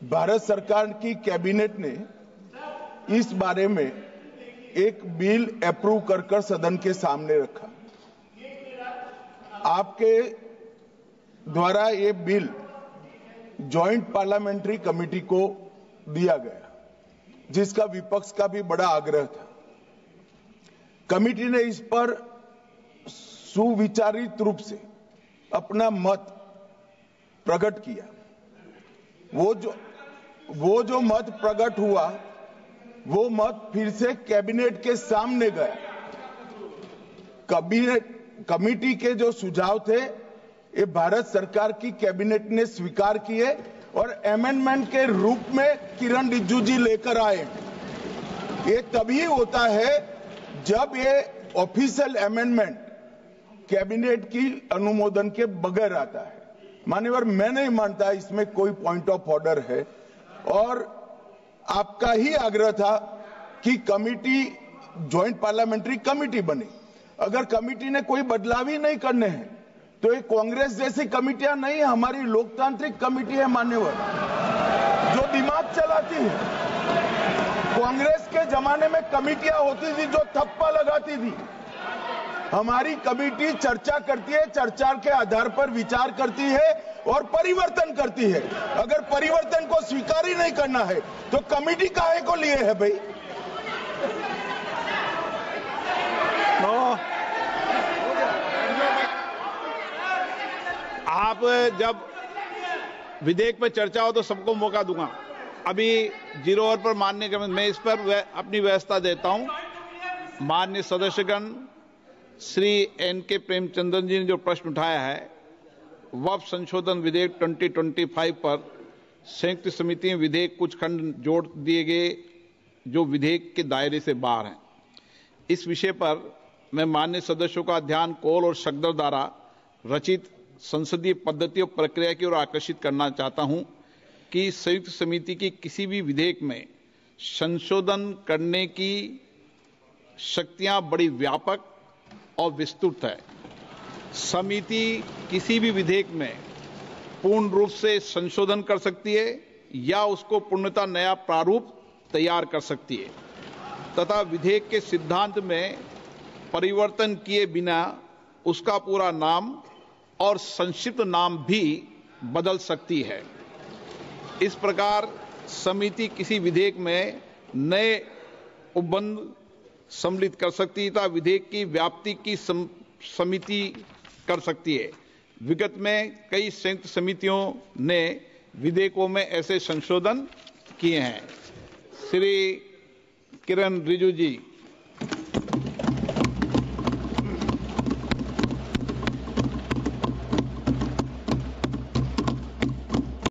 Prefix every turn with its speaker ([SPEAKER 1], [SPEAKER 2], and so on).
[SPEAKER 1] भारत सरकार की कैबिनेट ने इस बारे में एक बिल अप्रूव कर सदन के सामने रखा। आपके द्वारा ये बिल जॉइंट पार्लियामेंट्री कमेटी को दिया गया, जिसका विपक्ष का भी बड़ा आग्रह था। कमेटी ने इस पर सुविचारित रूप से अपना मत प्रकट किया। वो जो मत प्रकट हुआ, वो मत फिर से कैबिनेट के सामने गया। कमेटी के जो सुझाव थे, ये भारत सरकार की कैबिनेट ने स्वीकार किए और अमेंडमेंट के रूप में किरण रिजिजू जी लेकर आए। ये तभी होता है जब ये ऑफिशियल अमेंडमेंट कैबिनेट की अनुमोदन के बगैर आता है। मान्यवर, मैं नहीं मानता इसमें कोई पॉइंट ऑफ ऑर्डर है, और आपका ही आग्रह था कि कमेटी ज्वाइंट पार्लियामेंट्री कमेटी बने। अगर कमेटी ने कोई बदलाव ही नहीं करने हैं तो ये कांग्रेस जैसी कमेटियां नहीं, हमारी लोकतांत्रिक कमेटी है मान्यवर, जो दिमाग चलाती है। कांग्रेस के जमाने में कमेटियां होती थी जो थप्पा लगाती थी। हमारी कमेटी चर्चा करती है, चर्चा के आधार पर विचार करती है और परिवर्तन करती है। अगर परिवर्तन को स्वीकार ही नहीं करना है तो कमेटी काहे को लिए है भाई?
[SPEAKER 2] आप जब विधेयक पर चर्चा हो तो सबको मौका दूंगा। अभी 0 ओवर पर मानने के मैं इस पर अपनी व्यवस्था देता हूं। माननीय सदस्यगण, श्री एन.के. प्रेमचंद्रन जी ने जो प्रश्न उठाया है, वक्फ संशोधन विधेयक 2025 पर संयुक्त समिति में विधेयक कुछ खंड जोड़ दिए गए जो विधेयक के दायरे से बाहर हैं। इस विषय पर मैं माननीय सदस्यों का ध्यान कौल और शकदर द्वारा रचित संसदीय पद्धति और प्रक्रिया की ओर आकर्षित करना चाहता हूं कि संयुक्त समिति की किसी भी विधेयक में संशोधन करने की शक्तियां बड़ी व्यापक और विस्तृत है। समिति किसी भी विधेयक में पूर्ण रूप से संशोधन कर सकती है या उसको पूर्णतः नया प्रारूप तैयार कर सकती है तथा विधेयक के सिद्धांत में परिवर्तन किए बिना उसका पूरा नाम और संक्षिप्त नाम भी बदल सकती है। इस प्रकार समिति किसी विधेयक में नए उपबंध सम्मिलित कर सकती है तथा विधेयक की व्याप्ति की समिति कर सकती है। विगत में कई संयुक्त समितियों ने विधेयकों में ऐसे संशोधन किए हैं। श्री किरण रिजिजू जी